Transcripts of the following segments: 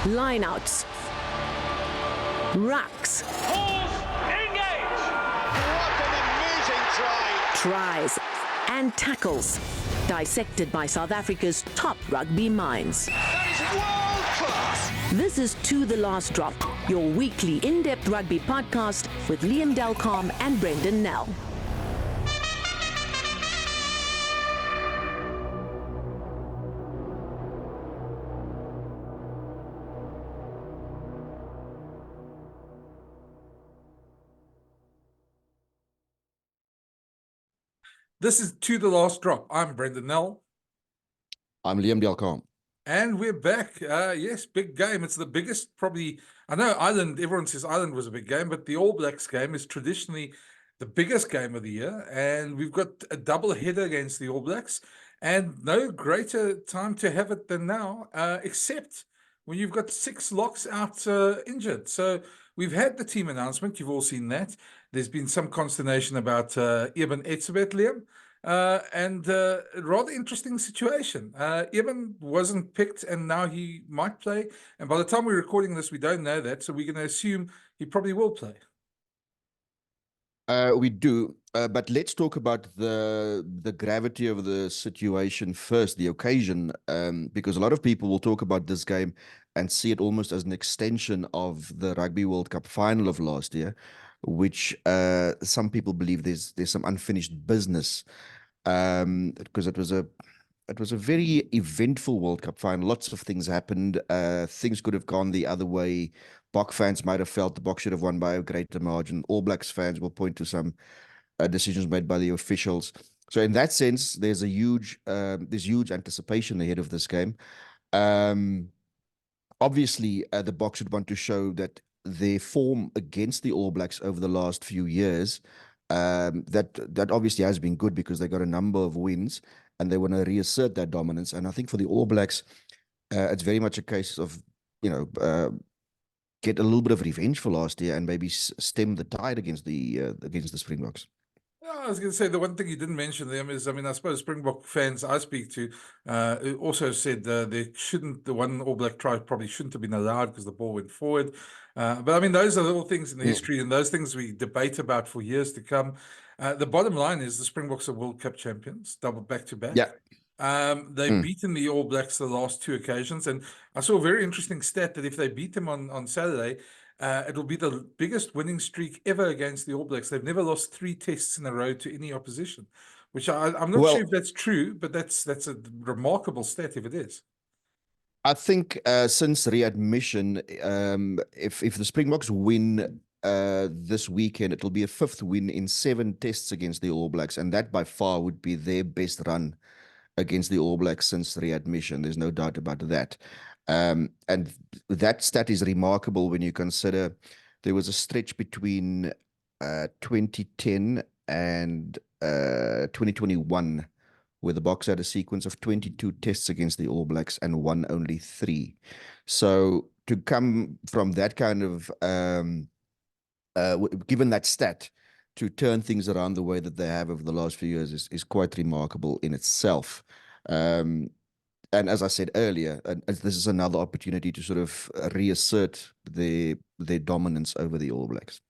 lineouts, rucks, engage! What an amazing try! tries, and tackles, dissected by South Africa's top rugby minds. That is world class! This is To the Last Drop, your weekly in-depth rugby podcast with Liam Delcom and Brendan Nell. This is To the Last Drop. I'm Brendan Nell. I'm Liam Delcom. And we're back. Yes, big game. It's the biggest, probably. I know Ireland, everyone says Ireland was a big game, but the All Blacks game is traditionally the biggest game of the year. And we've got a double header against the All Blacks. And no greater time to have it than now, except when you've got 6 locks out injured. So we've had the team announcement. You've all seen that. There's been some consternation about Eben Etzebeth, Liam. And a rather interesting situation. Eben wasn't picked and now he might play. And by the time we're recording this, we don't know that. So we're going to assume he probably will play. We do, but let's talk about the gravity of the situation first, the occasion, because a lot of people will talk about this game and see it almost as an extension of the Rugby World Cup final of last year, which some people believe there's some unfinished business, because it was a very eventful World Cup final. Lots of things happened. Things could have gone the other way. Boks fans might have felt the Boks should have won by a greater margin. All Blacks fans will point to some decisions made by the officials. So in that sense, there's huge anticipation ahead of this game. Obviously, the Boks should want to show that their form against the All Blacks over the last few years, that obviously has been good because they got a number of wins and they want to reassert that dominance. And I think for the All Blacks, it's very much a case of, get a little bit of revenge for last year and maybe stem the tide against the Springboks. I was going to say the one thing you didn't mention, Liam, is I suppose Springbok fans I speak to also said the one All Black try probably shouldn't have been allowed because the ball went forward. But those are little things in the history and those things we debate about for years to come. The bottom line is the Springboks are World Cup champions, double back-to-back. Yeah. They've beaten the All Blacks the last 2 occasions. And I saw a very interesting stat that if they beat them on Saturday, it will be the biggest winning streak ever against the All Blacks. They've never lost 3 tests in a row to any opposition, which I'm not sure if that's true, but that's a remarkable stat if it is. I think since readmission, if the Springboks win this weekend, it'll be a 5th win in 7 tests against the All Blacks, and that by far would be their best run against the All Blacks since readmission. There's no doubt about that. And that stat is remarkable when you consider there was a stretch between 2010 and 2021 where the Boks had a sequence of 22 tests against the All Blacks and won only 3. So to come from that kind of, given that stat, to turn things around the way that they have over the last few years is quite remarkable in itself. And as I said earlier, this is another opportunity to sort of reassert their dominance over the All Blacks.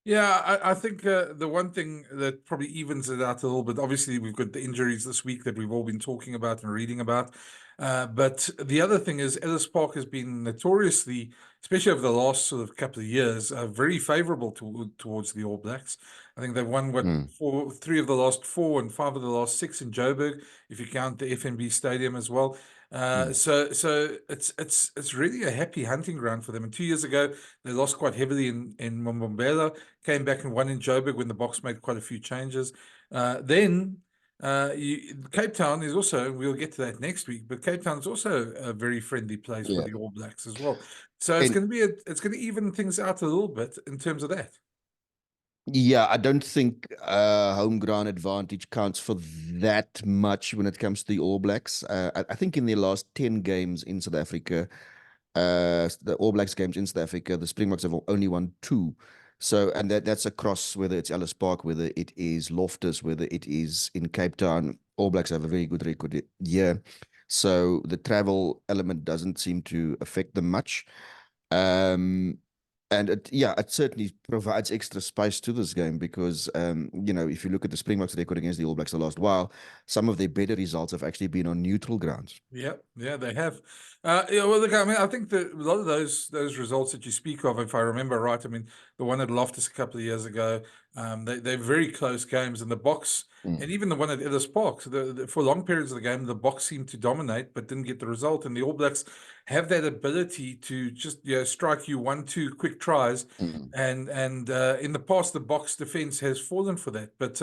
Yeah, I think the one thing that probably evens it out a little bit, obviously we've got the injuries this week that we've all been talking about and reading about. But the other thing is Ellis Park has been notoriously, especially over the last sort of couple of years, very favourable towards the All Blacks. I think they've won 3 of the last 4 and 5 of the last 6 in Joburg, if you count the FNB Stadium as well. So it's really a happy hunting ground for them. And 2 years ago, they lost quite heavily in Mbombela, came back and won in Joburg when the Boks made quite a few changes. Then Cape Town is also, we'll get to that next week, but Cape Town is also a very friendly place for the All Blacks as well. So it's going to even things out a little bit in terms of that. Yeah, I don't think home ground advantage counts for that much when it comes to the All Blacks. I think in their last 10 games in South Africa, the All Blacks games in South Africa, the Springboks have only won 2. So, and that's across whether it's Ellis Park, whether it is Loftus, whether it is in Cape Town. All Blacks have a very good record here. So the travel element doesn't seem to affect them much. Um, and it certainly provides extra spice to this game because, if you look at the Springboks record against the All Blacks the last while, some of their better results have actually been on neutral grounds. Yeah, they have. Well, look, I mean, I think that a lot of those results that you speak of, if I remember right, I mean, the one at Loftus a couple of years ago, they're very close games, and the Boks, and even the one at Ellis Park, for long periods of the game, the Boks seemed to dominate, but didn't get the result, and the All Blacks have that ability to just strike you 1-2 quick tries, and in the past, the Boks defense has fallen for that, but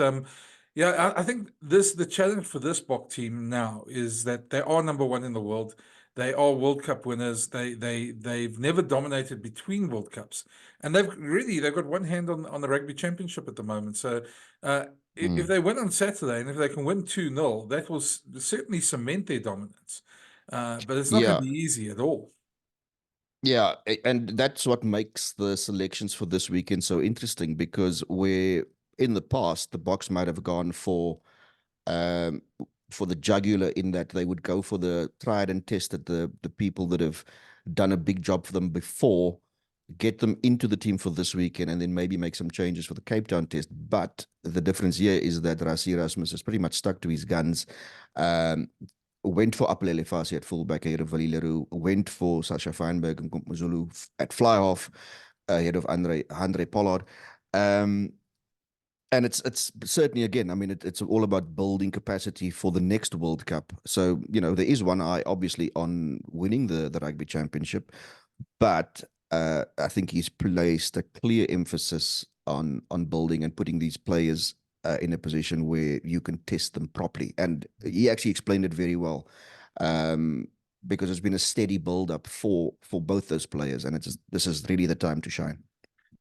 yeah, I think the challenge for this Bok team now is that they are number one in the world. They are World Cup winners. They've never dominated between World Cups, and they've got one hand on the Rugby Championship at the moment. So if they win on Saturday and if they can win 2-0, that will certainly cement their dominance. But it's not going Yeah. to be easy at all. Yeah, and that's what makes the selections for this weekend so interesting because where in the past the Boks might have gone um, for the jugular in that they would go for the tried and tested, the people that have done a big job for them before, get them into the team for this weekend, and then maybe make some changes for the Cape Town test. But the difference here is that Rassie Erasmus has pretty much stuck to his guns. Went for Apelele Fassi at fullback ahead of Willie Leroux, went for Sasha Feinberg and Zulu at fly half ahead of Andre Pollard. And it's certainly, again, I mean, it's all about building capacity for the next World Cup. So, there is one eye obviously on winning the Rugby Championship, but I think he's placed a clear emphasis on building and putting these players in a position where you can test them properly. And he actually explained it very well, because it's been a steady build-up for both those players, and this is really the time to shine.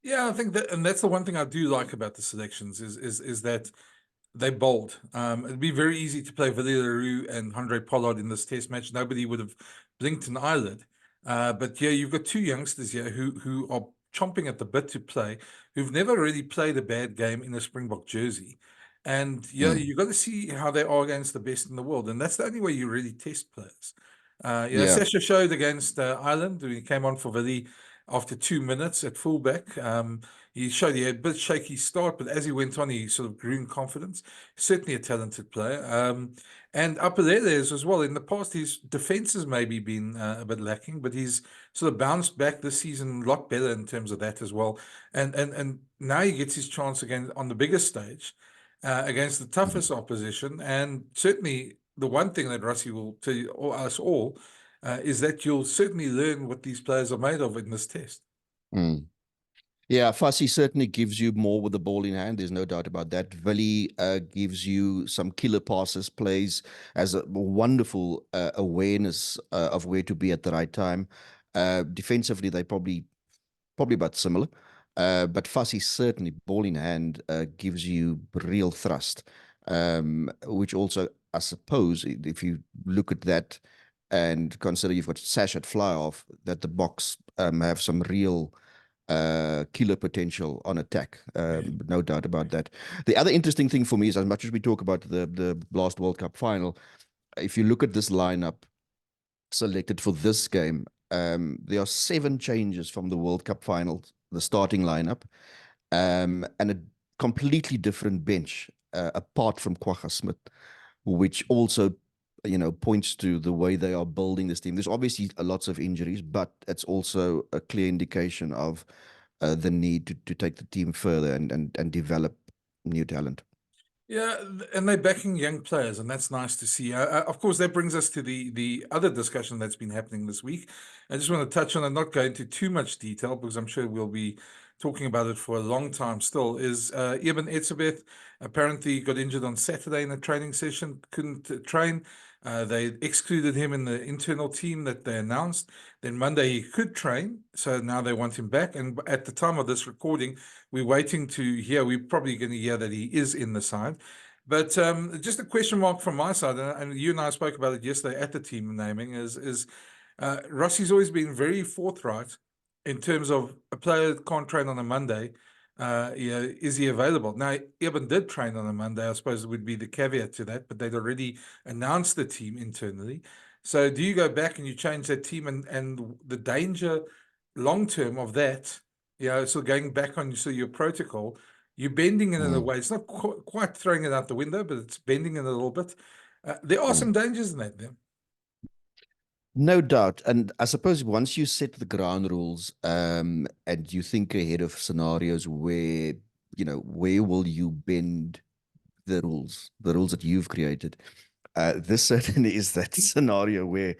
Yeah, I think that, and that's the one thing I do like about the selections is that they bold. It'd be very easy to play Willie Leroux and Andre Pollard in this test match. Nobody would have blinked an eyelid. But yeah, you've got two youngsters here who are chomping at the bit to play, who've never really played a bad game in a Springbok jersey. And yeah, you've got to see how they are against the best in the world. And that's the only way you really test players. Yeah. Sasha showed against Ireland when he came on for Willie after 2 minutes at fullback. He showed he had a bit shaky start, but as he went on, he sort of grew in confidence. Certainly a talented player. And Apelele as well. In the past, his defense has maybe been a bit lacking, but he's sort of bounced back this season a lot better in terms of that as well. And now he gets his chance again on the biggest stage against the toughest opposition. And certainly the one thing that Rassie will tell you, us all, is that you'll certainly learn what these players are made of in this test. Yeah, Fassi certainly gives you more with the ball in hand. There's no doubt about that. Willie gives you some killer passes, plays, has a wonderful awareness of where to be at the right time. Defensively, they probably about similar. But Fassi certainly, ball in hand, gives you real thrust, which also, I suppose, if you look at that and consider you've got Sash at fly off, that the Boks have some real killer potential on attack. No doubt about that. The other interesting thing for me is, as much as we talk about the last World Cup final, if you look at this lineup selected for this game, there are 7 changes from the World Cup final, the starting lineup, and a completely different bench, apart from Kwagga Smith, which also points to the way they are building this team. There's obviously lots of injuries, but it's also a clear indication of the need to take the team further and develop new talent. Yeah, and they're backing young players, and that's nice to see. Of course, that brings us to the other discussion that's been happening this week. I just want to touch on and not go into too much detail because I'm sure we'll be talking about it for a long time still, is Eben Etzebeth apparently got injured on Saturday in a training session, couldn't train. They excluded him in the internal team that they announced. Then Monday he could train, so now they want him back. And at the time of this recording, we're waiting to hear. We're probably going to hear that he is in the side. But just a question mark from my side, and you and I spoke about it yesterday at the team naming, is Rossi's always been very forthright in terms of a player that can't train on a Monday. Is he available? Now, Eben did train on a Monday. I suppose it would be the caveat to that, but they'd already announced the team internally. So do you go back and you change that team, and the danger long term of that, so going back on your protocol, you're bending it in a way. It's not quite throwing it out the window, but it's bending it a little bit. There are some dangers in that then. No doubt. And I suppose once you set the ground rules, and you think ahead of scenarios where, where will you bend the rules that you've created? This certainly is that scenario where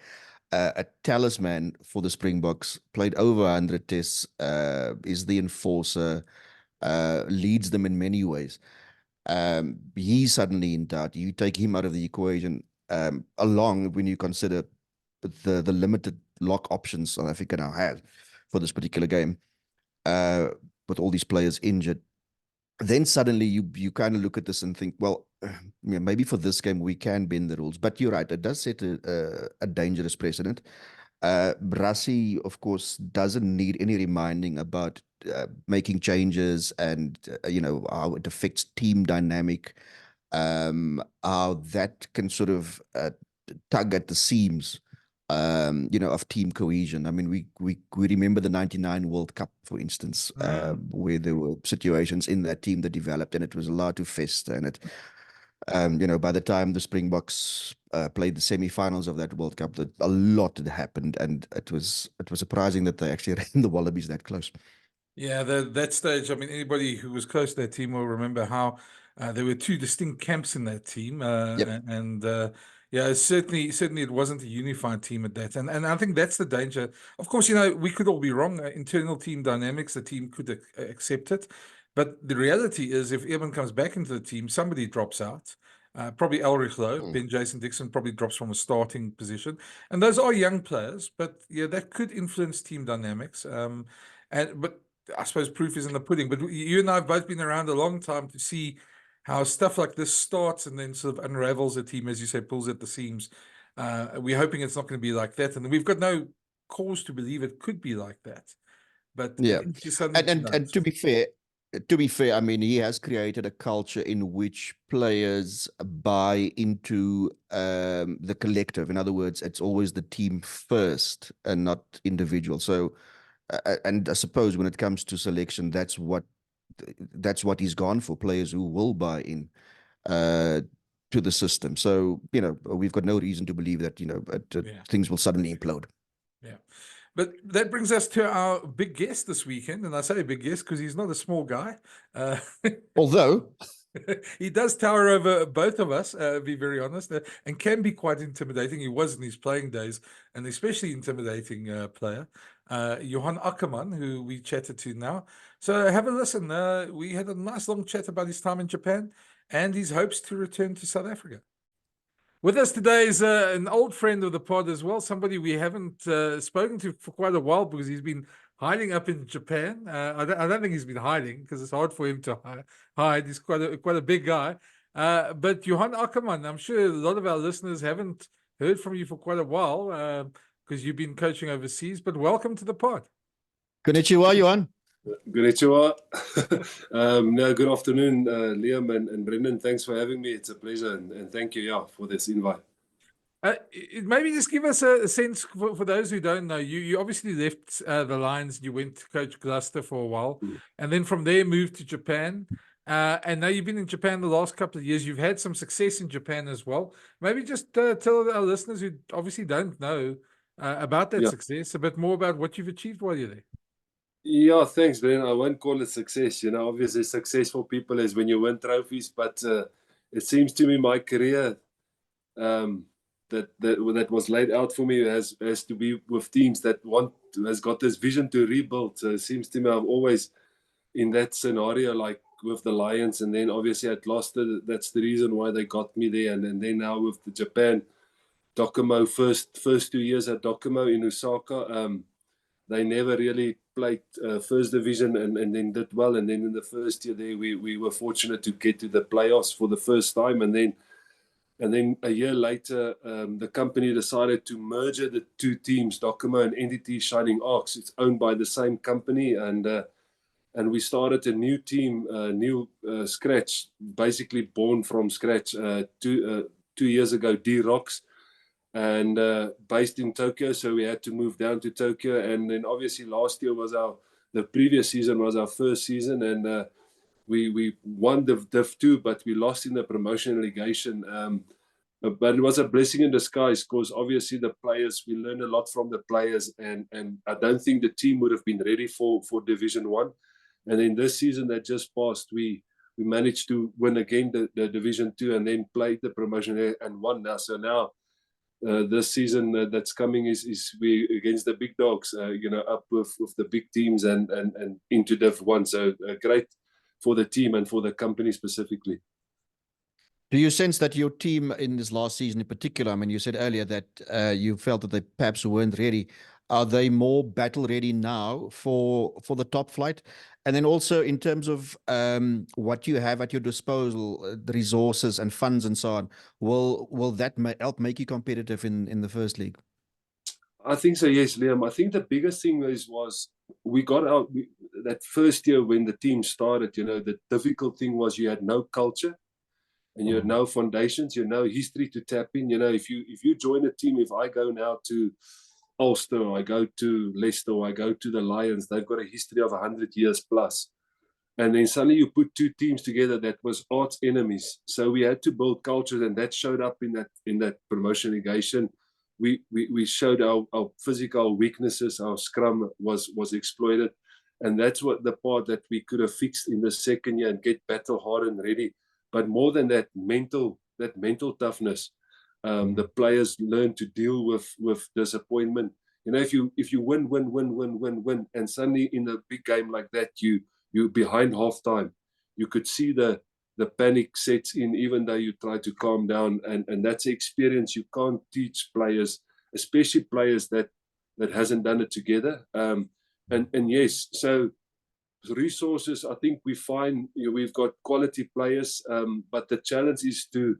a talisman for the Springboks, played over 100 tests, is the enforcer, leads them in many ways. He's suddenly in doubt. You take him out of the equation, along when you consider the limited lock options South Africa now has for this particular game, with all these players injured. Then suddenly you kind of look at this and think, well, maybe for this game we can bend the rules. But you're right, it does set a dangerous precedent. Rassie, of course, doesn't need any reminding about making changes and how it affects team dynamic, how that can sort of tug at the seams, of team cohesion. I mean, we remember the '99 World Cup, for instance, where there were situations in that team that developed, and it was allowed to fester. And it, by the time the Springboks played the semi-finals of that World Cup, a lot had happened, and it was surprising that they actually ran the Wallabies that close. Yeah, that stage. I mean, anybody who was close to that team will remember how there were two distinct camps in that team, Yep. and yeah, certainly it wasn't a unified team at that, and I think that's the danger. Of course, we could all be wrong. Internal team dynamics, the team could accept it, but the reality is, if Evan comes back into the team, somebody drops out. Probably Elrich Lowe, Ben Jason Dixon probably drops from a starting position, and those are young players, but yeah, that could influence team dynamics. But I suppose proof is in the pudding. But you and I have both been around a long time to see how stuff like this starts and then sort of unravels a team, as you say, pulls at the seams. We're hoping it's not going to be like that, and we've got no cause to believe it could be like that. But Yeah, you suddenly and to be fair, I mean, he has created a culture in which players buy into the collective. In other words, it's always the team first and not individual. So, and I suppose when it comes to selection, that's what he's gone for, players who will buy in to the system. So, we've got no reason to believe that, things will suddenly implode. Yeah. But that brings us to our big guest this weekend. And I say big guest because he's not a small guy. Although he does tower over both of us, be very honest, and can be quite intimidating. He was in his playing days, an especially intimidating player. Johan Ackermann, who we chatted to now. So have a listen. We had a nice long chat about his time in Japan and his hopes to return to South Africa. With us today is an old friend of the pod as well, somebody we haven't spoken to for quite a while because he's been hiding up in Japan. I don't think he's been hiding because it's hard for him to hide. He's quite a big guy. But Johan Ackermann, I'm sure a lot of our listeners haven't heard from you for quite a while because you've been coaching overseas. But welcome to the pod. Konnichiwa, Johan. Konnichiwa. Good afternoon, Liam and Brendan. Thanks for having me. It's a pleasure, and thank you, for this invite. Maybe just give us a sense for those who don't know. You obviously left the Lions. You went to coach Gloucester for a while, and then from there moved to Japan. And now you've been in Japan the last couple of years. You've had some success in Japan as well. Maybe just tell our listeners who obviously don't know about that success a bit more about what you've achieved while you're there. Yeah, thanks, Brendan. I won't call it success. Obviously successful people is when you win trophies, but it seems to me my career that was laid out for me has to be with teams that has got this vision to rebuild. So it seems to me I'm always in that scenario, like with the Lions, and then obviously at Gloucester, that's the reason why they got me there. And then now with the Japan, Docomo, first 2 years at Docomo in Osaka, they never really played first division and then did well. And then in the first year there, we were fortunate to get to the playoffs for the first time. And then a year later, the company decided to merge the two teams, Docomo and Entity Shining Arcs. It's owned by the same company. And we started a new team, scratch, basically born from scratch 2 years ago, D-Rocks. and based in Tokyo, so we had to move down to Tokyo. And then obviously last year was the previous season was our first season, and we won the Div 2, but we lost in the promotion relegation. But it was a blessing in disguise, because obviously the players, we learned a lot from the players, and I don't think the team would have been ready for Division 1. And then this season that just passed, we managed to win again the Division 2, and then played the promotion and won now. So now this season that's coming is we against the big dogs, up with the big teams and into Div 1. So great for the team and for the company specifically. Do you sense that your team in this last season in particular, I mean, you said earlier that you felt that they perhaps weren't ready. Are they more battle ready now for the top flight? And then also in terms of what you have at your disposal, the resources and funds and so on, will that help make you competitive in the first league? I think so, yes, Liam. I think the biggest thing was we got out that first year when the team started. The difficult thing was you had no culture. And you had no foundations, no history to tap in. If you join a team, if I go now to Ulster, or I go to Leicester, or I go to the Lions, they've got a history of 100 years plus. And then suddenly you put two teams together that was arch enemies. So we had to build culture, and that showed up in that promotion relegation. We showed our physical weaknesses. Our scrum was exploited, and that's what the part that we could have fixed in the second year and get battle hard and ready. But more than that, mental toughness. The players learn to deal with disappointment. If you win, and suddenly in a big game like that, you're behind halftime, you could see the panic sets in, even though you try to calm down. And that's an experience you can't teach players, especially players that hasn't done it together. And yes, so resources, I think we find we've got quality players, but the challenge is to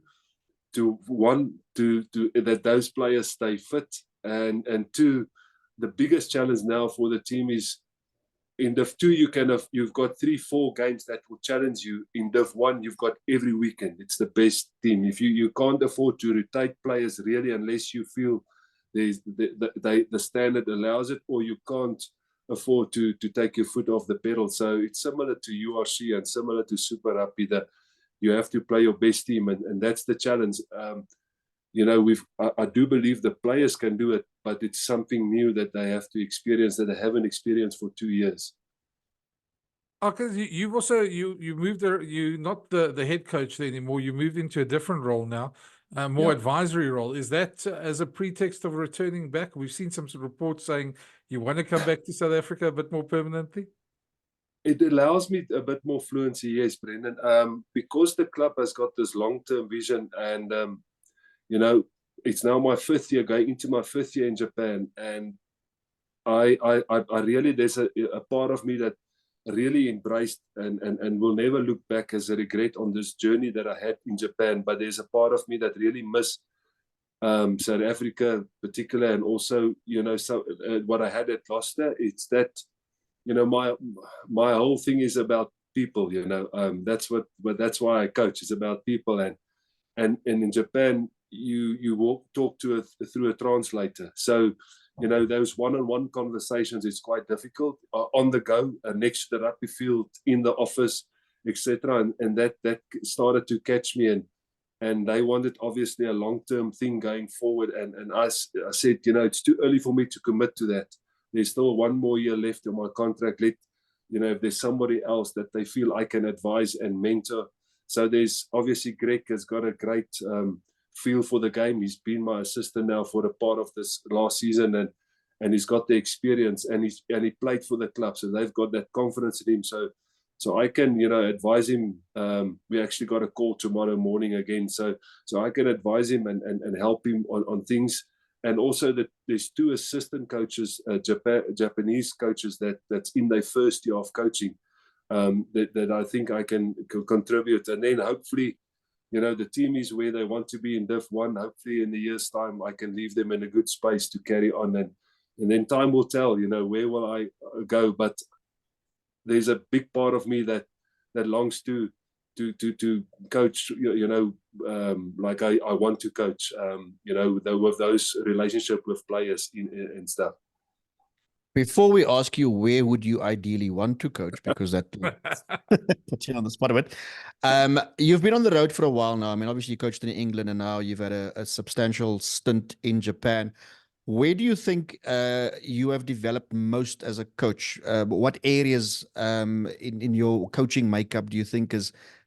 that those players stay fit, and two, the biggest challenge now for the team is in Div 2 you've got 3-4 games that will challenge you. In Div 1 you've got every weekend. It's the best team. If you can't afford to rotate players really, unless you feel the standard allows it, or you can't afford to take your foot off the pedal. So it's similar to URC and similar to Super Rugby, that you have to play your best team, and that's the challenge. I do believe the players can do it, but it's something new that they have to experience that they haven't experienced for 2 years. Because you've also you moved there, you're not the head coach there anymore. You moved into a different role now, more advisory role. Is that as a pretext of returning back? We've seen some reports saying you want to come back to South Africa a bit more permanently. It allows me a bit more fluency, yes, Brendan. Because the club has got this long-term vision, and it's now my 5th year, going into my 5th year in Japan, and I really, there's a part of me that really embraced and will never look back as a regret on this journey that I had in Japan. But there's a part of me that really miss South Africa particular, and also what I had at Gloucester. It's that my whole thing is about people. That's why I coach. It's about people, and in Japan you talk through a translator. So those one-on-one conversations, it's quite difficult on the go, next to the rugby field, in the office, etc. And that started to catch me, and they wanted obviously a long-term thing going forward. And I said, it's too early for me to commit to that. There's still 1 more year left in my contract. If there's somebody else that they feel I can advise and mentor. So there's obviously Greg has got a great feel for the game. He's been my assistant now for a part of this last season, and he's got the experience, and he played for the club, so they've got that confidence in him. So I can advise him. We actually got a call tomorrow morning again, so I can advise him and help him on things. And also that there's 2 assistant coaches, Japanese coaches that's in their first year of coaching, that I think I can contribute. And then hopefully, the team is where they want to be in Div 1. Hopefully in a year's time, I can leave them in a good space to carry on. And then time will tell, where will I go. But there's a big part of me that longs to to coach, like I want to coach, with those relationship with players and stuff. Before we ask you where would you ideally want to coach, because that puts you on the spot a bit. You've been on the road for a while now. I mean, obviously you coached in England and now you've had a substantial stint in Japan. Where do you think you have developed most as a coach? What areas in your coaching makeup do you think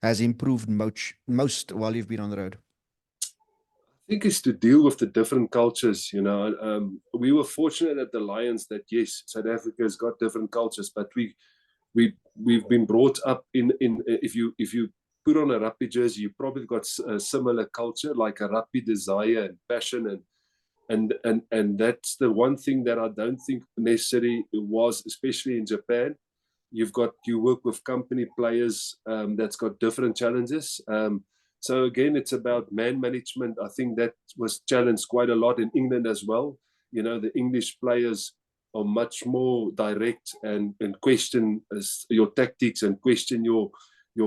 has improved most while you've been on the road? I think it's to deal with the different cultures. We were fortunate at the Lions that yes, South Africa has got different cultures, but we've been brought up in if you put on a rugby jersey, you probably got a similar culture, like a rugby desire and passion, and that's the one thing that I don't think necessarily was, especially in Japan. You work with company players that's got different challenges. So again, it's about man management. I think that was challenged quite a lot in England as well. The English players are much more direct and question your tactics and question your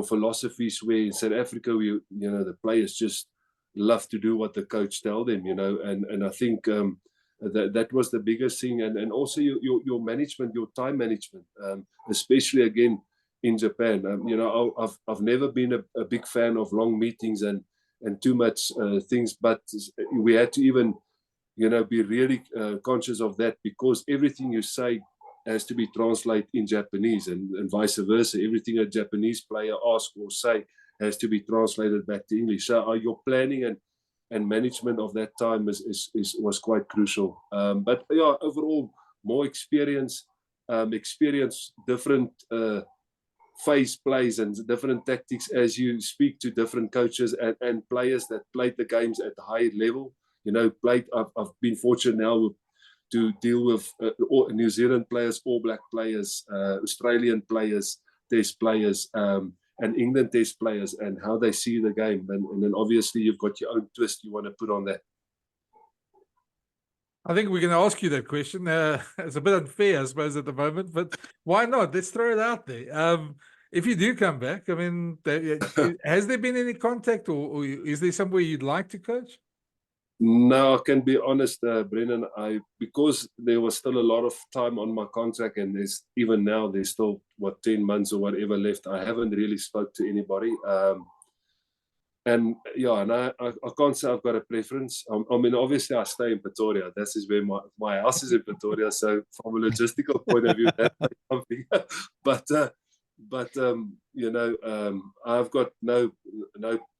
philosophies, where in South Africa, the players just love to do what the coach tell them, and I think that was the biggest thing. And also your management, your time management, especially again, in Japan. I've never been a big fan of long meetings and too much things, but we had to even be really conscious of that, because everything you say has to be translated in Japanese, and vice versa. Everything a Japanese player asks or say has to be translated back to English. So your planning and management of that time was quite crucial. But yeah, overall, more experience, different phase plays and different tactics as you speak to different coaches and players that played the games at a high level. I've been fortunate now to deal with New Zealand players, All Black players, Australian players, Test players, and England Test players, and how they see the game. And then obviously you've got your own twist you want to put on that. I think we're going to ask you that question. It's a bit unfair, I suppose, at the moment, but why not? Let's throw it out there. If you do come back, I mean, has there been any contact, or is there somewhere you'd like to coach? No, I can be honest, Brennan. Because there was still a lot of time on my contract, and even now there's still 10 months or whatever left. I haven't really spoke to anybody. And yeah, and I can't say I've got a preference. I mean, obviously I stay in Pretoria. This is where my house is, in Pretoria. So from a logistical point of view, that's something. But I've got no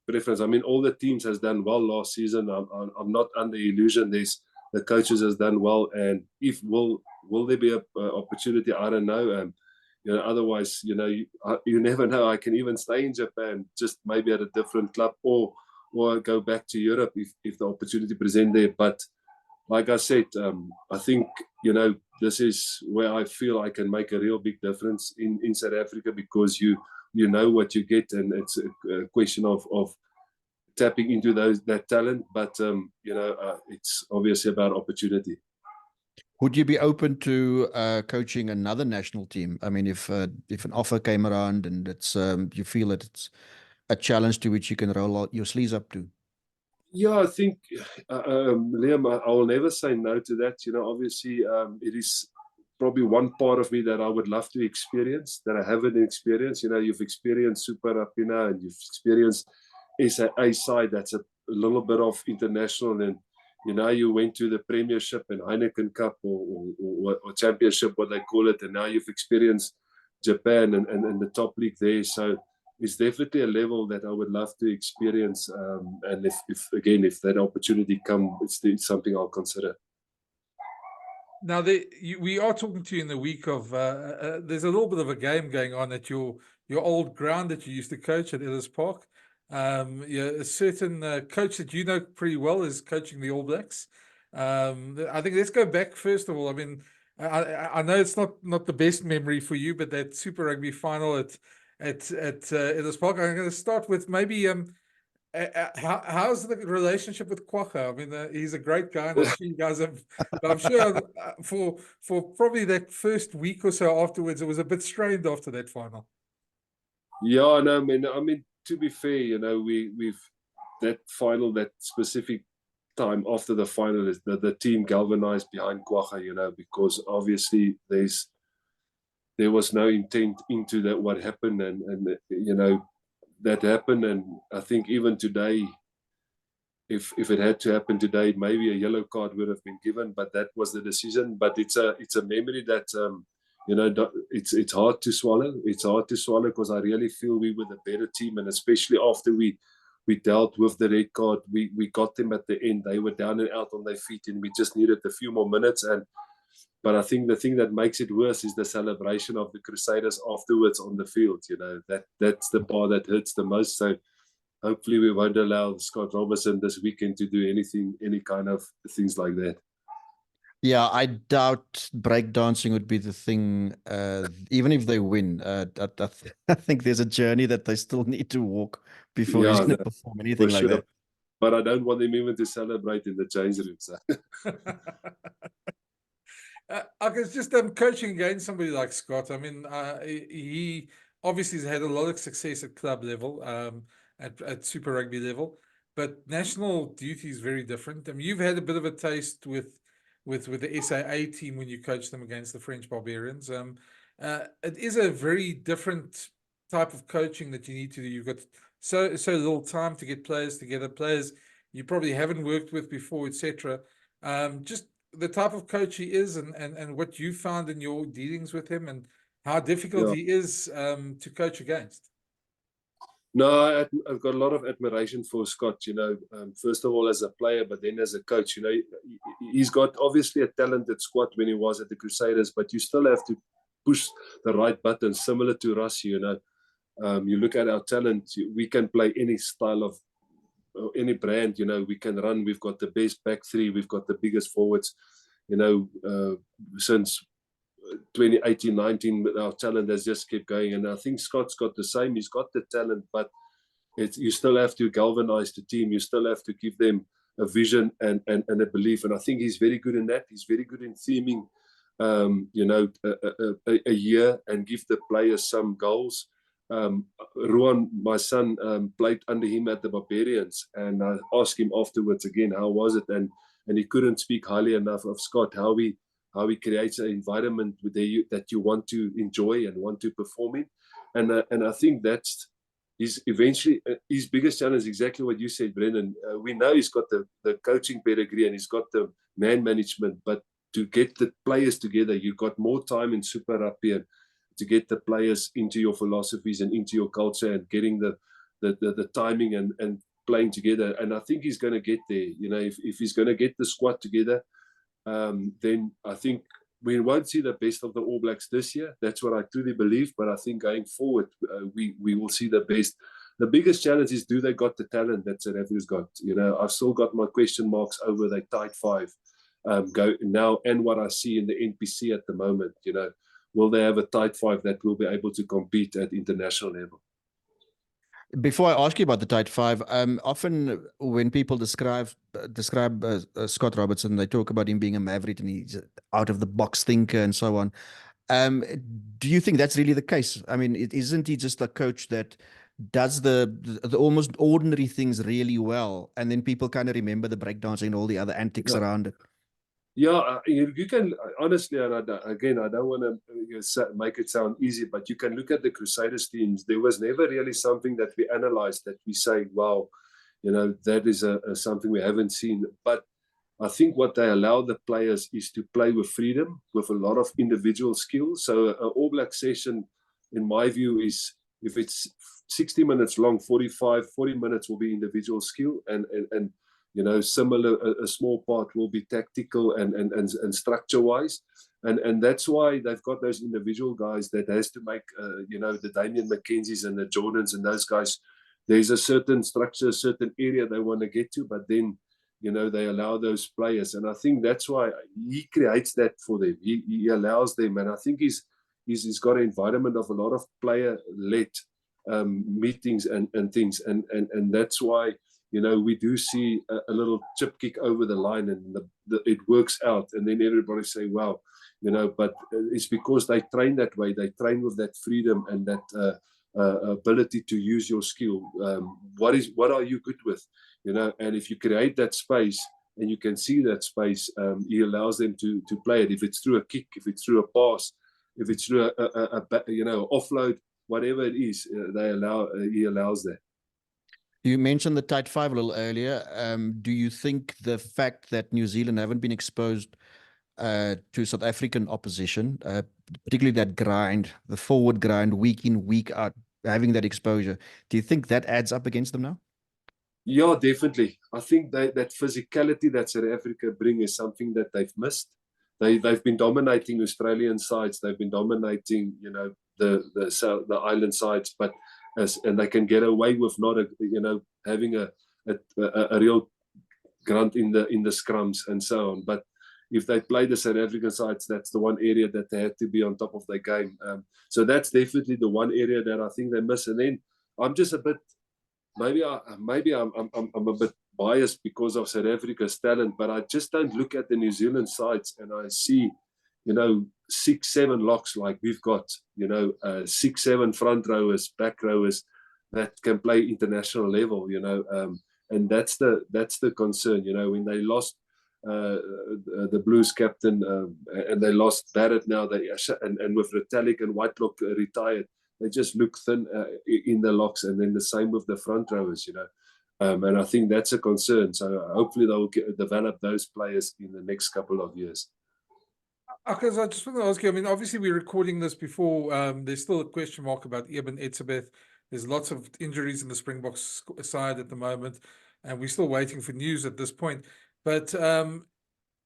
preference. I mean, all the teams has done well last season. I'm not under illusion. The coaches has done well, and if will there be an opportunity? I don't know. Otherwise, you never know. I can even stay in Japan, just maybe at a different club, or go back to Europe if the opportunity present there. But like I said, I think this is where I feel I can make a real big difference in South Africa, because you know what you get, and it's a question of tapping into that talent. But it's obviously about opportunity. Would you be open to coaching another national team? I mean, if an offer came around and it's you feel that it's a challenge to which you can roll out your sleeves up to? Yeah, I think, Liam, I will never say no to that. Obviously, it is probably one part of me that I would love to experience, that I haven't experienced. You've experienced Super Rapina, and you've experienced SA side. That's a little bit of international, and you went to the Premiership and Heineken Cup or Championship, what they call it, and now you've experienced Japan and the top league there. So it's definitely a level that I would love to experience. And if that opportunity comes, it's something I'll consider. Now, we are talking to you in the week of, there's a little bit of a game going on at your old ground that you used to coach at Ellis Park. A certain coach that you know pretty well is coaching the All Blacks. I think let's go back first of all. I mean, I know it's not the best memory for you, but that Super Rugby final at Ellis Park. I'm going to start with maybe how's the relationship with Kwagga? I mean, he's a great guy, and I'm sure you guys have. I'm sure for probably that first week or so afterwards, it was a bit strained after that final. Yeah, no, man. I mean, to be fair, we've that specific time after the final is the team galvanized behind Kwagga, because obviously there was no intent into that what happened, and that happened. And I think even today, if it had to happen today, maybe a yellow card would have been given, but that was the decision. But it's a memory that it's hard to swallow. It's hard to swallow because I really feel we were the better team, and especially after we dealt with the red card, we got them at the end. They were down and out on their feet, and we just needed a few more minutes. But I think the thing that makes it worse is the celebration of the Crusaders afterwards on the field. That's the part that hurts the most. So hopefully we won't allow Scott Robertson this weekend to do any kind of things like that. Yeah, I doubt breakdancing would be the thing, even if they win. I think there's a journey that they still need to walk before he's going to perform anything like that. But I don't want them even to celebrate in the change room. So. I guess just coaching against somebody like Scott. I mean, he obviously has had a lot of success at club level, at Super Rugby level, but national duty is very different. I mean, you've had a bit of a taste with the SAA team when you coached them against the French Barbarians. It is a very different type of coaching that you need to do. You've got so little time to get players together, players you probably haven't worked with before, etc. Just the type of coach he is, and what you found in your dealings with him, and how difficult he is to coach against. No, I've got a lot of admiration for Scott, first of all as a player, but then as a coach. He's got obviously a talented squad when he was at the Crusaders, but you still have to push the right buttons, similar to Rassie. You look at our talent, we can play any style of any brand, we can run. We've got the best back three, we've got the biggest forwards, since 2018-19, our talent has just kept going, and I think Scott's got the same. He's got the talent, but you still have to galvanize the team. You still have to give them a vision and a belief, and I think he's very good in that. He's very good in theming, a year and give the players some goals. Ruan, my son, played under him at the Barbarians, and I asked him afterwards again, how was it? And he couldn't speak highly enough of Scott, how he creates an environment that you want to enjoy and want to perform in. And I think that's his biggest challenge, exactly what you said, Brendan. We know he's got the coaching pedigree and he's got the man management, but to get the players together, you've got more time in Super Rugby to get the players into your philosophies and into your culture, and getting the timing and playing together. And I think he's going to get there. If he's going to get the squad together, then I think we won't see the best of the All Blacks this year. That's what I truly believe. But I think going forward, we will see the best. The biggest challenge is, do they got the talent that South Africa's got? I've still got my question marks over the tight five go now, and what I see in the NPC at the moment. Will they have a tight five that will be able to compete at international level? Before I ask you about the tight five, often when people describe Scott Robertson, they talk about him being a maverick and he's out of the box thinker and so on. Do you think that's really the case? I mean, isn't he just a coach that does the almost ordinary things really well, and then people kind of remember the breakdancing and all the other antics around it? Yeah, you can, honestly, and again, I don't want to make it sound easy, but you can look at the Crusaders teams. There was never really something that we analyzed that we say, wow, that is something we haven't seen. But I think what they allow the players is to play with freedom, with a lot of individual skills. So an All Black session, in my view, is, if it's 60 minutes long, 40 minutes will be individual skill, and similar, a small part will be tactical and structure wise, and that's why they've got those individual guys that has to make the Damian McKenzie's and the Jordans and those guys. There's a certain structure, a certain area they want to get to, but then they allow those players, and I think that's why he creates that for them. He allows them, and I think he's got an environment of a lot of player-led meetings and things, and that's why. We do see a little chip kick over the line, and it works out, and then everybody say, wow, but it's because they train that way. They train with that freedom and that ability to use your skill. What are you good with? And if you create that space and you can see that space, he allows them to play it. If it's through a kick, if it's through a pass, if it's through a offload, whatever it is, he allows that. You mentioned the tight five a little earlier. Do you think the fact that New Zealand haven't been exposed to South African opposition, particularly that grind, the forward grind, week in, week out, having that exposure, do you think that adds up against them now? Yeah, definitely. I think that physicality that South Africa bring is something that they've missed. They've been dominating Australian sides. They've been dominating, the island sides, and they can get away with not, having a real grunt in the scrums and so on. But if they play the South African sides, that's the one area that they have to be on top of their game. So that's definitely the one area that I think they miss. And then I'm just a bit, maybe I'm a bit biased because of South Africa's talent, but I just don't look at the New Zealand sides and I see, 6-7 locks like we've got, 6-7 front rowers, back rowers that can play international level, and that's the concern, when they lost the Blues captain and they lost Barrett now, and with Retallick and Whitelock retired, they just look thin in the locks, and then the same with the front rowers, and I think that's a concern. So hopefully they'll develop those players in the next couple of years. Because I just want to ask you, I mean, obviously we're recording this before, there's still a question mark about Eben Etzebeth. There's lots of injuries in the Springboks side at the moment, and we're still waiting for news at this point. But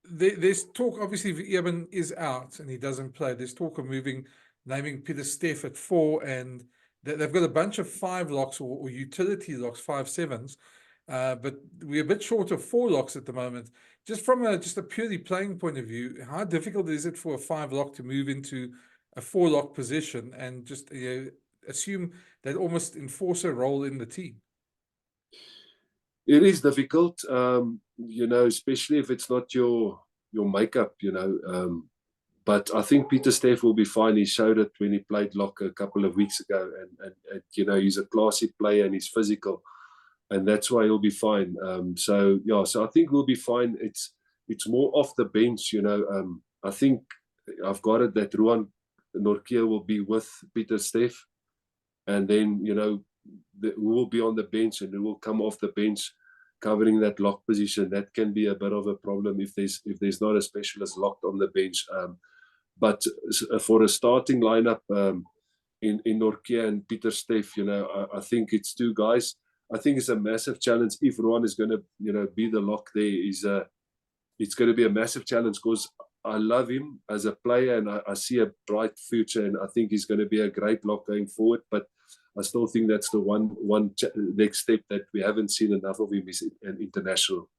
there's talk, obviously, if Eben is out and he doesn't play, there's talk of naming Peter Steff at 4, and they've got a bunch of 5 locks or utility locks, 5-7s, but we're a bit short of 4 locks at the moment. Just from a purely playing point of view, how difficult is it for a 5 lock to move into a 4 lock position and just assume that almost enforce a role in the team? It is difficult, especially if it's not your makeup, but I think Peter Steff will be fine. He showed it when he played lock a couple of weeks ago, and he's a classy player and he's physical, and that's why he'll be fine. So I think we'll be fine. It's more off the bench, I think I've got it that Johan Ackermann will be with Peter Steff, and then we will be on the bench and we will come off the bench covering that lock position. That can be a bit of a problem if there's not a specialist locked on the bench. But for a starting lineup in Nortje and Peter Steff, I think it's 2 guys. I think it's a massive challenge if Johan is going to, be the lock there. It's going to be a massive challenge because I love him as a player and I see a bright future, and I think he's going to be a great lock going forward. But I still think that's the one next step that we haven't seen enough of him is an international.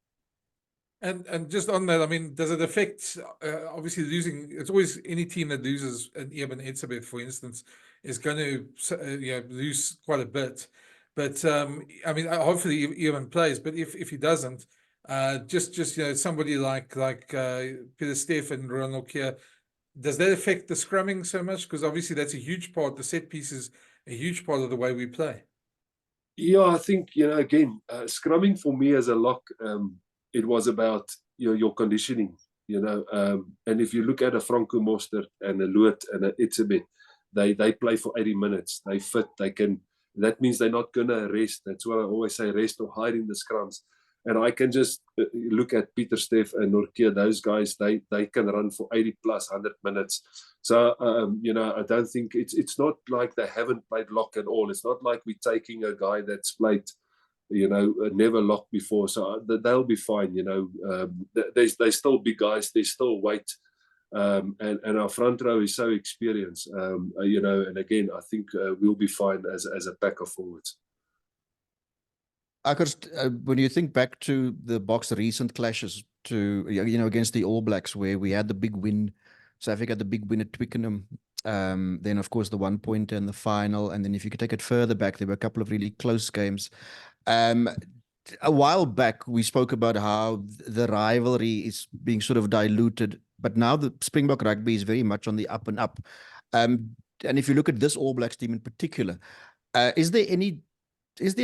And just on that, I mean, does it affect, obviously losing, it's always any team that loses an Eben Etzebeth, for instance, is going to lose quite a bit. But, I mean, hopefully Eben plays, but if he doesn't, just somebody like Peter Steff and Johan Ackermann, does that affect the scrumming so much? Because obviously that's a huge part, the set piece is a huge part of the way we play. Yeah, I think, again, scrumming for me as a lock, it was about your conditioning, and if you look at a Franco Mostert and a Luet and a Etzebeth, they play for 80 minutes. They fit, they can. That means they're not going to rest. That's what I always say, rest or hide in the scrums. And I can just look at Peter Steff and Nortje, those guys, they can run for 80 plus 100 minutes. So, I don't think it's not like they haven't played lock at all. It's not like we're taking a guy that's played, never locked before. So they'll be fine, They still big guys, they still weight. And our front row is so experienced, and again, I think we'll be fine as a pack of forwards. Akkers, when you think back to the Boks recent clashes against the All Blacks, where we had the big win, South Africa had the big win at Twickenham, then of course the 1 point in the final, and then if you could take it further back, there were a couple of really close games. A while back, we spoke about how the rivalry is being sort of diluted, but now the Springbok rugby is very much on the up and up. And if you look at this All Blacks team in particular, Is there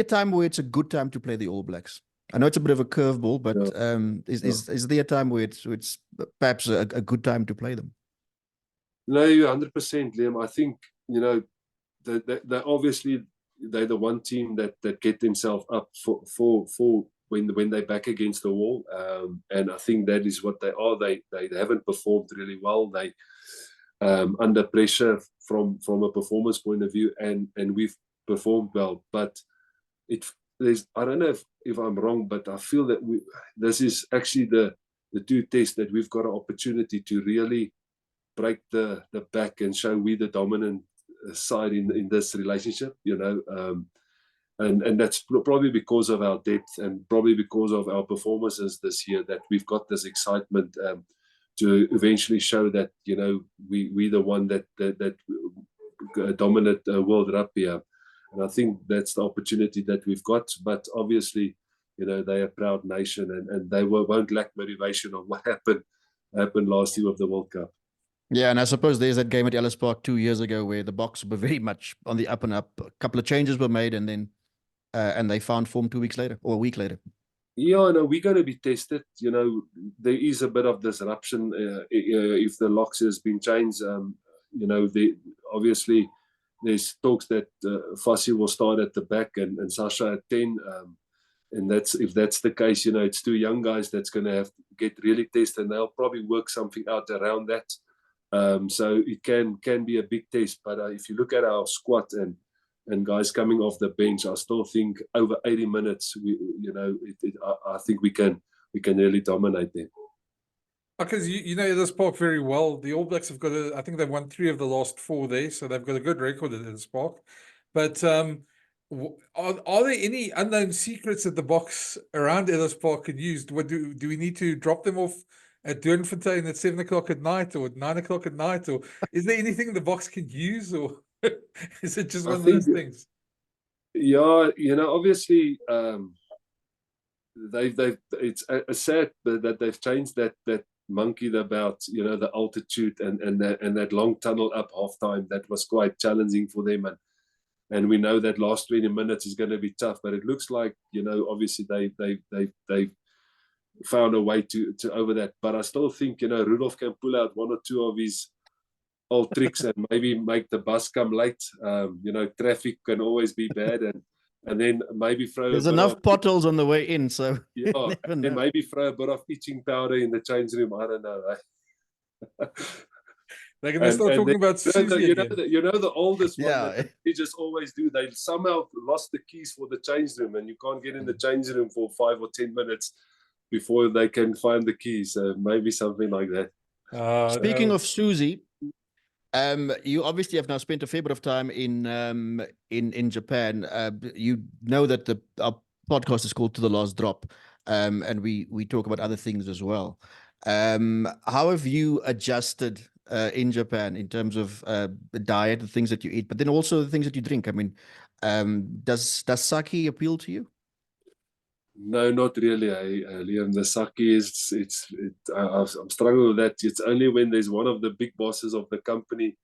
a time where it's a good time to play the All Blacks? I know it's a bit of a curveball, but is there a time where it's perhaps a good time to play them? No, you're 100%, Liam. I think, you know, they obviously they're the one team that get themselves up for when they're back against the wall, and I think that is what they are. They haven't performed really well. They under pressure from a performance point of view, and we've performed well. But I don't know if I'm wrong, but I feel that this is actually the two tests that we've got an opportunity to really break the back and show we the dominant side in this relationship, you know, and that's probably because of our depth and probably because of our performances this year that we've got this excitement to eventually show that, you know, we the one that dominate world rugby. And I think that's the opportunity that we've got. But obviously, you know, they're a proud nation, and they won't lack motivation of what happened last year of the World Cup. Yeah, and I suppose there's that game at Ellis Park 2 years ago where the Boks were very much on the up and up. A couple of changes were made, and then and they found form 2 weeks later or a week later. Yeah, no, we're going to be tested. You know, there is a bit of disruption if the locks has been changed. You know, obviously there's talks that Fassi will start at the back and Sasha at 10. And if that's the case, you know, it's two young guys that's going to have to get really tested, and they'll probably work something out around that. So it can be a big test. But if you look at our squad and guys coming off the bench, I still think over 80 minutes, I think we can really dominate them. Because you know this park very well. The All Blacks have got I think they've won 3 of the last 4 there, so they've got a good record at this park. But are there any unknown secrets that the Boks around Ellis Park could use? Do we need to drop them off at Doornfontein at 7 o'clock at night or at 9 o'clock at night? Or is there anything the Boks can use, or is it just one of those things? Yeah, you know, obviously it's sad that they've changed that monkey about, you know, the altitude and that long tunnel up halftime. That was quite challenging for them, and we know that last 20 minutes is going to be tough. But it looks like, you know, obviously they found a way to over that. But I still think, you know, Rudolph can pull out 1 or 2 of his old tricks and maybe make the bus come late. You know, traffic can always be bad, and then maybe throw. There's enough potholes on the way in, so yeah, and maybe throw a bit of itching powder in the change room. I don't know. They're going to start talking about Susie you know the oldest one. Yeah. They just always do. They somehow lost the keys for the change room, and you can't get in the change room for 5 or 10 minutes before they can find the keys. Maybe something like that. Speaking of Susie, you obviously have now spent a fair bit of time in Japan. You know that our podcast is called To the Last Drop, and we talk about other things as well. How have you adjusted in Japan in terms of the diet, the things that you eat, but then also the things that you drink? I mean, does sake appeal to you? No, not really, Liam. The sake I'm struggling with that. It's only when there's one of the big bosses of the company,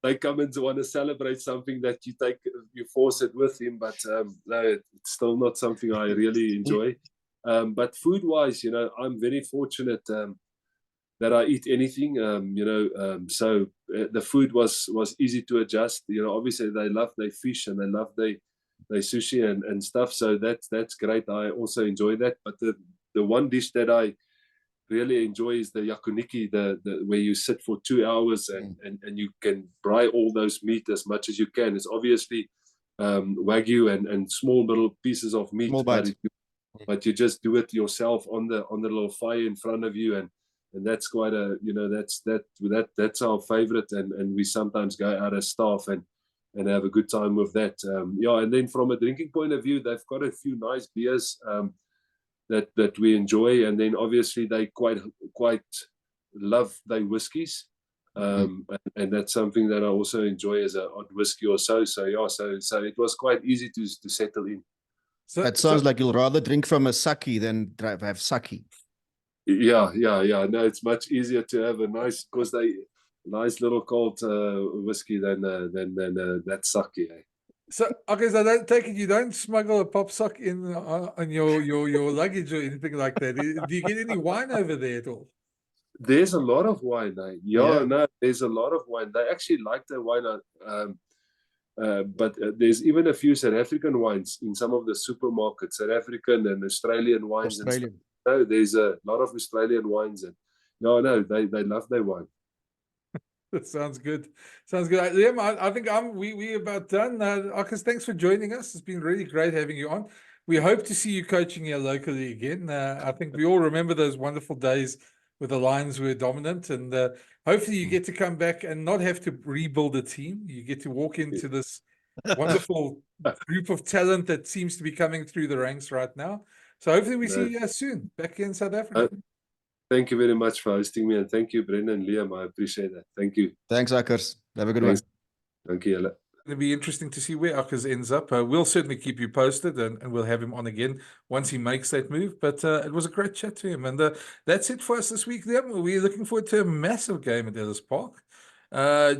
they come and want to celebrate something that you force it with him. But no, it's still not something I really enjoy. But food-wise, you know, I'm very fortunate that I eat anything. So the food was easy to adjust. You know, obviously they love their fish and they love their sushi and stuff. So that's great. I also enjoy that. But the one dish that I really enjoy is the yakuniki, the where you sit for 2 hours and you can fry all those meat as much as you can. It's obviously wagyu and small little pieces of meat. Small bites. But you just do it yourself on the little fire in front of you, and that's quite a, you know, that's our favorite, and we sometimes go out as staff and have a good time with that. And then from a drinking point of view, they've got a few nice beers that we enjoy, and then obviously they quite love their whiskies, and that's something that I also enjoy as a odd whiskey or so. So it was quite easy to settle in. So, it sounds like you'll rather drink from a sake than have sake. Yeah. No, it's much easier to have a nice, because nice little cold whiskey than that sake. Eh? So, okay, so I don't take it you don't smuggle a pop sock in on your luggage or anything like that. Do you get any wine over there at all? There's a lot of wine. Eh? Yeah. No, there's a lot of wine. They actually like the wine, but there's even a few South African wines in some of the supermarkets. South African and Australian wines. Australian. And stuff. No, there's a lot of Australian wines, and no, they love their wine. That sounds good. Sounds good. Liam, I think we about done. Akers, thanks for joining us. It's been really great having you on. We hope to see you coaching here locally again. I think we all remember those wonderful days where the Lions were dominant, and hopefully you get to come back and not have to rebuild a team. You get to walk into this wonderful group of talent that seems to be coming through the ranks right now. So hopefully we see you soon back here in South Africa. Thank you very much for hosting me, and thank you, Brendan, Liam. I appreciate that. Thank you. Thanks, Akkers. Have a good Thanks. one. Thank you. It'll be interesting to see where Akkers ends up. We'll certainly keep you posted, and we'll have him on again once he makes that move. But it was a great chat to him. And that's it for us this week, Liam. We're looking forward to a massive game at Ellis Park.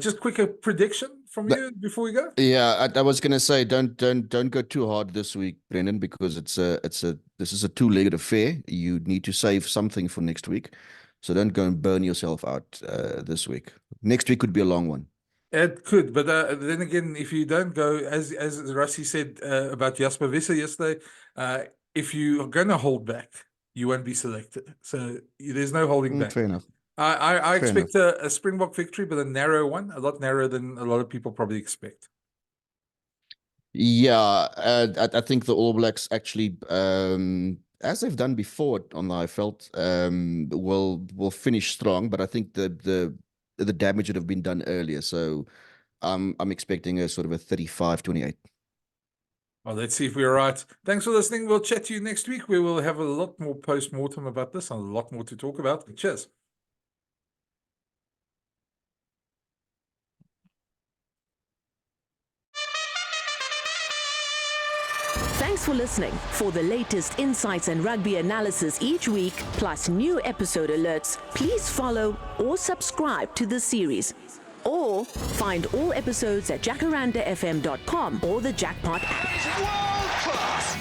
Just quick prediction from you before we go. Yeah, I was gonna say don't go too hard this week, Brendan, because this is a two-legged affair. You need to save something for next week, so don't go and burn yourself out this week. Next week could be a long one. It could, but then again, if you don't go, as Rassie said about Jasper Visser yesterday, if you are going to hold back, you won't be selected. So there's no holding back. Fair enough. I expect a Springbok victory, but a narrow one, a lot narrower than a lot of people probably expect. Yeah, I think the All Blacks actually, as they've done before on the IFL, will finish strong. But I think the damage would have been done earlier. So I'm expecting a sort of a 35-28. Well, let's see if we're right. Thanks for listening. We'll chat to you next week, where we'll have a lot more post-mortem about this and a lot more to talk about. Cheers. Thanks for listening. For the latest insights and rugby analysis each week, plus new episode alerts, please follow or subscribe to the series. Or find all episodes at jacarandafm.com or the Jackpot app. That is world class.